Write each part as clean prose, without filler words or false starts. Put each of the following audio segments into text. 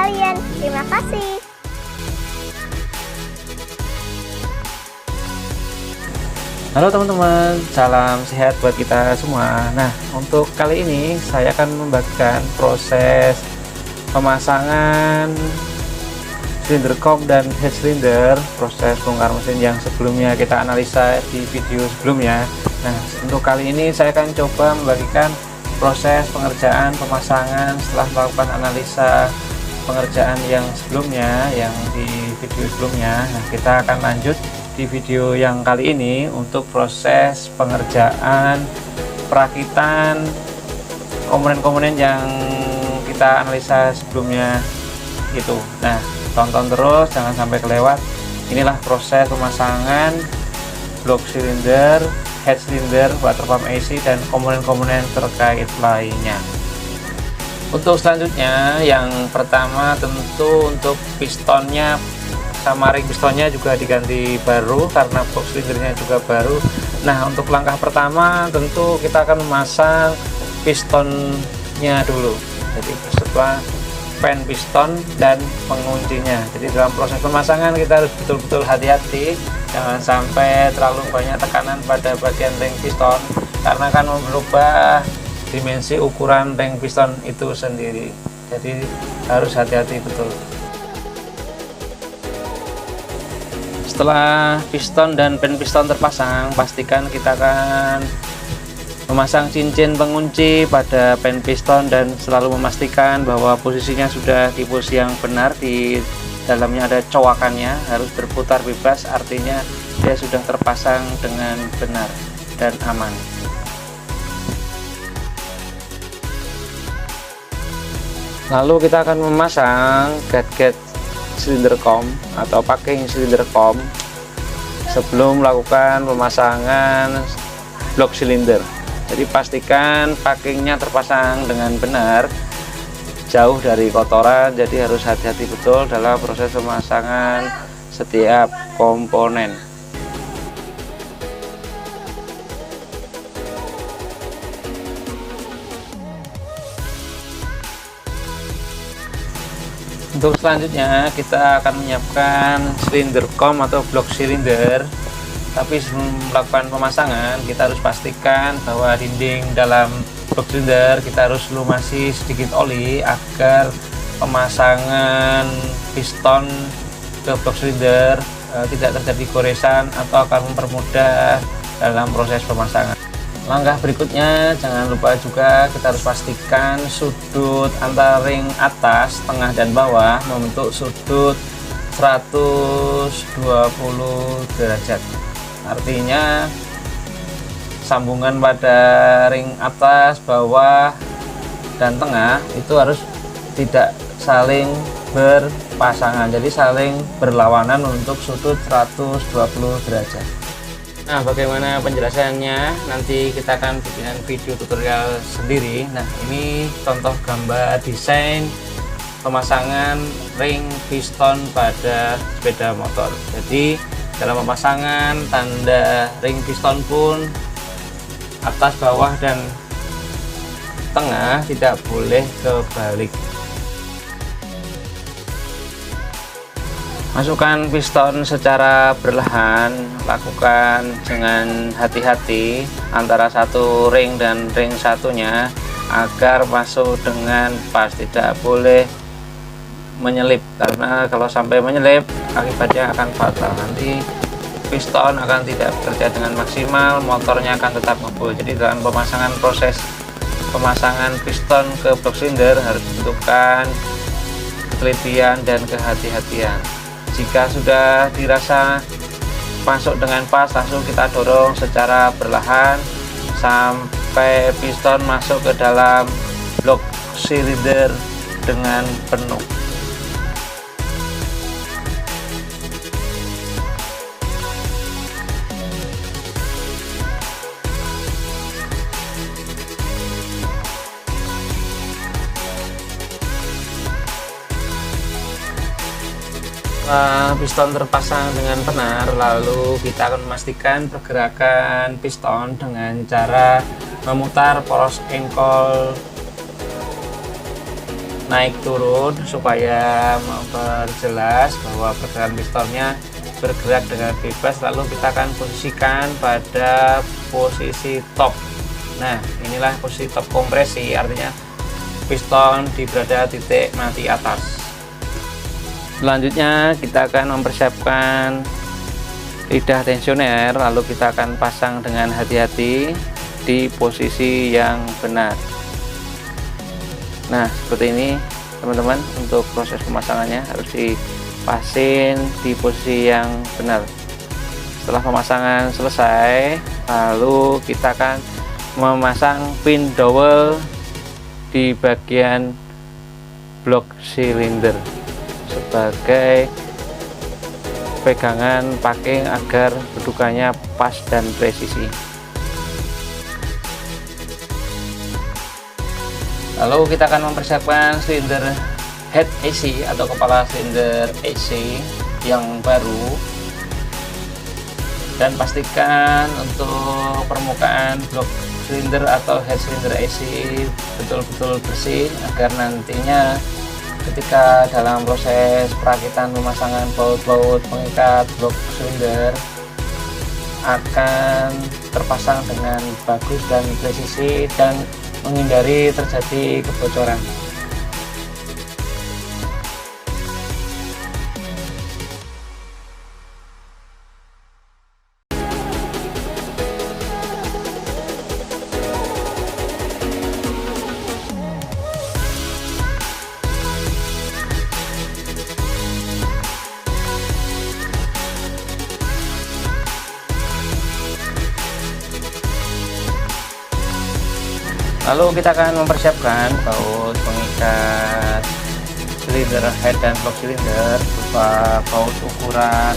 kalian. Terima kasih. Halo teman-teman, salam sehat buat kita semua. Nah, untuk kali ini saya akan membagikan proses pemasangan silinder kom dan head cylinder, proses bongkar mesin yang sebelumnya kita analisa di video sebelumnya. Nah, untuk kali ini saya akan coba membagikan proses pengerjaan pemasangan setelah melakukan analisa pengerjaan yang sebelumnya, yang di video sebelumnya. Nah, kita akan lanjut di video yang kali ini untuk proses pengerjaan perakitan komponen-komponen yang kita analisa sebelumnya gitu. Nah, tonton terus, jangan sampai kelewat. Inilah proses pemasangan blok silinder, head cylinder, water pump AC, dan komponen-komponen terkait lainnya. Untuk selanjutnya, yang pertama tentu untuk pistonnya sama ring pistonnya juga diganti baru karena box silindernya juga baru. Nah, untuk langkah pertama tentu kita akan memasang pistonnya dulu. Jadi setelah pen piston dan penguncinya. Jadi dalam proses pemasangan kita harus betul-betul hati-hati, jangan sampai terlalu banyak tekanan pada bagian ring piston karena akan merubah dimensi ukuran ring piston itu sendiri. Jadi harus hati-hati betul. Setelah piston dan pen piston terpasang, pastikan kita akan memasang cincin pengunci pada pen piston dan selalu memastikan bahwa posisinya sudah di posisi yang benar. Di dalamnya ada cowakannya, harus berputar bebas, artinya dia sudah terpasang dengan benar dan aman. Lalu kita akan memasang gasket silinder kom atau packing silinder kom sebelum melakukan pemasangan blok silinder. Jadi pastikan packingnya terpasang dengan benar, jauh dari kotoran. Jadi harus hati-hati betul dalam proses pemasangan setiap komponen. Untuk selanjutnya kita akan menyiapkan silinder kom atau blok silinder. Tapi sebelum melakukan pemasangan kita harus pastikan bahwa dinding dalam blok silinder kita harus lumasi sedikit oli agar pemasangan piston ke blok silinder tidak terjadi goresan atau akan mempermudah dalam proses pemasangan. Langkah berikutnya, jangan lupa juga kita harus pastikan sudut antara ring atas, tengah, dan bawah membentuk sudut 120 derajat. Artinya sambungan pada ring atas, bawah, dan tengah itu harus tidak saling berpasangan, jadi saling berlawanan untuk sudut 120 derajat. Nah, bagaimana penjelasannya nanti kita akan bikin video tutorial sendiri. Nah, ini contoh gambar desain pemasangan ring piston pada sepeda motor. Jadi dalam pemasangan tanda ring piston pun atas, bawah, dan tengah tidak boleh kebalik. Masukkan piston secara berlahan, lakukan dengan hati-hati antara satu ring dan ring satunya agar masuk dengan pas, tidak boleh menyelip karena kalau sampai menyelip akibatnya akan fatal. Nanti piston akan tidak bekerja dengan maksimal, motornya akan tetap ngebul. Jadi dalam proses pemasangan piston ke blok silinder harus dibutuhkan ketelitian dan kehati-hatian. Jika sudah dirasa masuk dengan pas, langsung kita dorong secara berlahan sampai piston masuk ke dalam blok silinder dengan penuh. Setelah piston terpasang dengan benar, lalu kita akan memastikan pergerakan piston dengan cara memutar poros engkol naik turun supaya memperjelas bahwa pergerakan pistonnya bergerak dengan bebas. Lalu kita akan posisikan pada posisi top. Nah, inilah posisi top kompresi, artinya piston berada titik mati atas. Selanjutnya kita akan mempersiapkan lidah tensioner, lalu kita akan pasang dengan hati-hati di posisi yang benar. Nah, seperti ini teman-teman, untuk proses pemasangannya harus dipasin di posisi yang benar. Setelah pemasangan selesai, lalu kita akan memasang pin dowel di bagian blok silinder sebagai pegangan packing agar kedudukannya pas dan presisi. Lalu kita akan mempersiapkan silinder head AC atau kepala silinder AC yang baru, dan pastikan untuk permukaan blok silinder atau head silinder AC betul-betul bersih agar nantinya ketika dalam proses perakitan pemasangan baut-baut pengikat blok silinder akan terpasang dengan bagus dan presisi dan menghindari terjadi kebocoran. Lalu kita akan mempersiapkan baut pengikat silinder head dan blok silinder berupa baut ukuran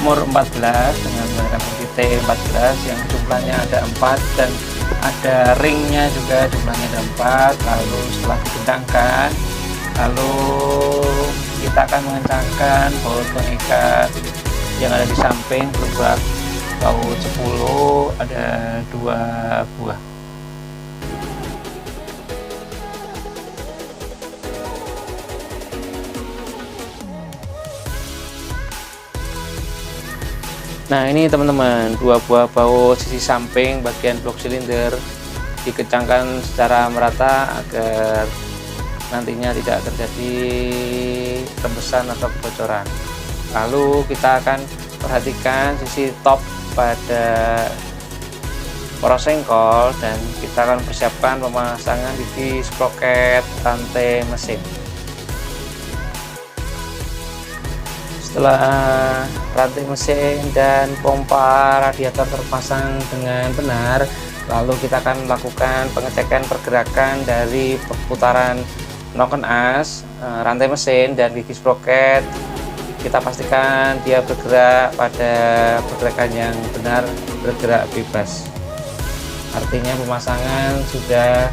umur 14 dengan menggunakan kunci T14 yang jumlahnya ada 4 dan ada ringnya juga jumlahnya ada 4. Lalu setelah dibentangkan, lalu kita akan mengencangkan baut pengikat yang ada di samping berupa baut 10, ada 2 buah. Nah, ini teman-teman, 2 buah baut sisi samping bagian blok silinder dikencangkan secara merata agar nantinya tidak terjadi rembesan atau kebocoran. Lalu kita akan perhatikan sisi top pada poros sengkol dan kita akan persiapkan pemasangan di sproket rantai mesin. Setelah rantai mesin dan pompa radiator terpasang dengan benar, lalu kita akan melakukan pengecekan pergerakan dari perputaran noken as, rantai mesin dan gigi sproket. Kita pastikan dia bergerak pada pergerakan yang benar, bergerak bebas. Artinya pemasangan sudah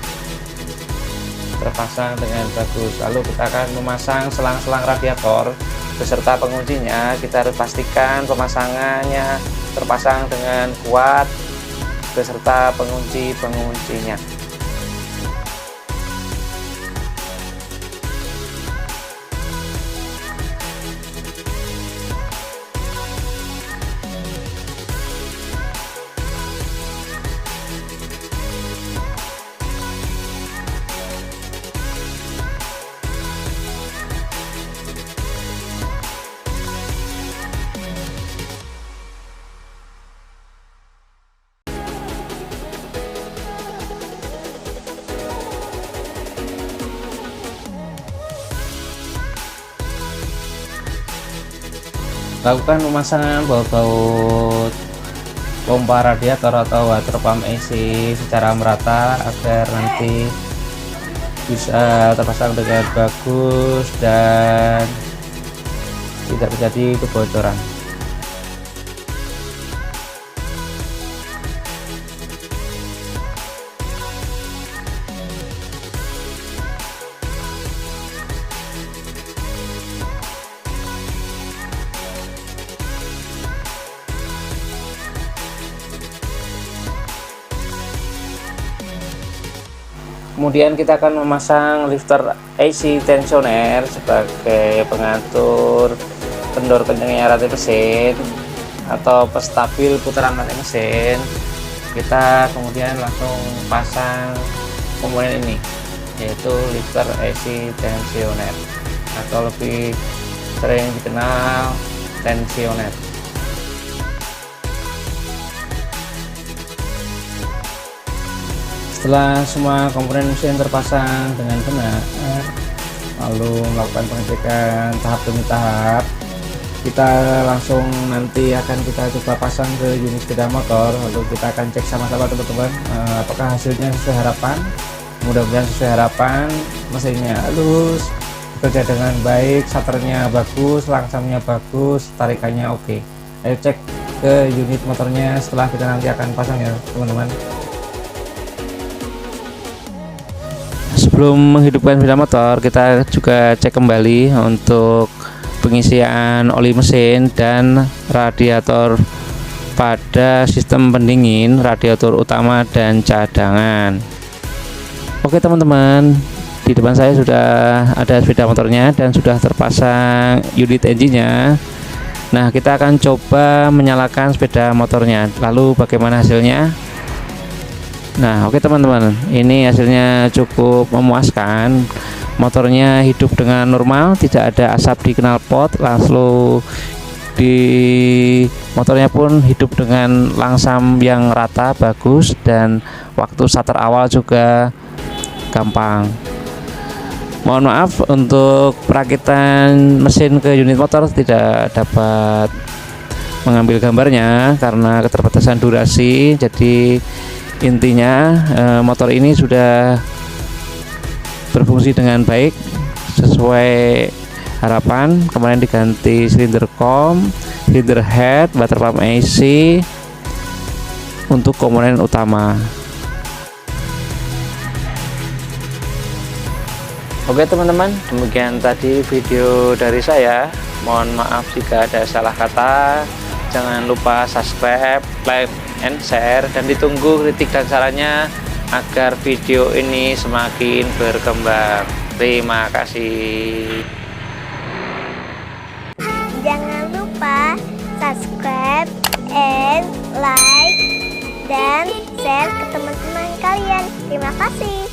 terpasang dengan bagus. Lalu kita akan memasang selang-selang radiator beserta penguncinya. Kita harus pastikan pemasangannya terpasang dengan kuat beserta pengunci-penguncinya. Lakukan pemasangan baut-baut pompa radiator atau water pump AC secara merata agar nanti bisa terpasang dengan bagus dan tidak terjadi kebocoran. Kemudian kita akan memasang lifter AC tensioner sebagai pengatur kendor kencangnya rantai mesin atau penstabil putaran rantai mesin. Kita kemudian langsung pasang komponen ini, yaitu lifter AC tensioner atau lebih sering dikenal tensioner. Setelah semua komponen mesin terpasang dengan benar, lalu melakukan pengecekan tahap demi tahap, kita langsung nanti akan kita coba pasang ke unit sepeda motor. Lalu kita akan cek sama-sama teman-teman, apakah hasilnya sesuai harapan. Mudah-mudahan sesuai harapan, mesinnya halus, bekerja dengan baik, starternya bagus, langsamnya bagus, tarikannya oke. Ayo cek ke unit motornya setelah kita nanti akan pasang ya teman-teman. Sebelum menghidupkan sepeda motor, kita juga cek kembali untuk pengisian oli mesin dan radiator pada sistem pendingin, radiator utama dan cadangan. Oke teman-teman, di depan saya sudah ada sepeda motornya dan sudah terpasang unit engine-nya. Nah, kita akan coba menyalakan sepeda motornya. Lalu bagaimana hasilnya? Nah, oke teman-teman, ini hasilnya cukup memuaskan. Motornya hidup dengan normal, tidak ada asap di knalpot, lalu di motornya pun hidup dengan langsam yang rata, bagus, dan waktu starter awal juga gampang. Mohon maaf untuk perakitan mesin ke unit motor tidak dapat mengambil gambarnya karena keterbatasan durasi. Jadi intinya motor ini sudah berfungsi dengan baik sesuai harapan. Kemarin diganti silinder kom, silinder head, water pump AC untuk komponen utama. Oke teman-teman, demikian tadi video dari saya. Mohon maaf jika ada salah kata. Jangan lupa subscribe, like, and share, dan ditunggu kritik dan sarannya agar video ini semakin berkembang. Terima kasih. Jangan lupa subscribe and like dan share ke teman-teman kalian. Terima kasih.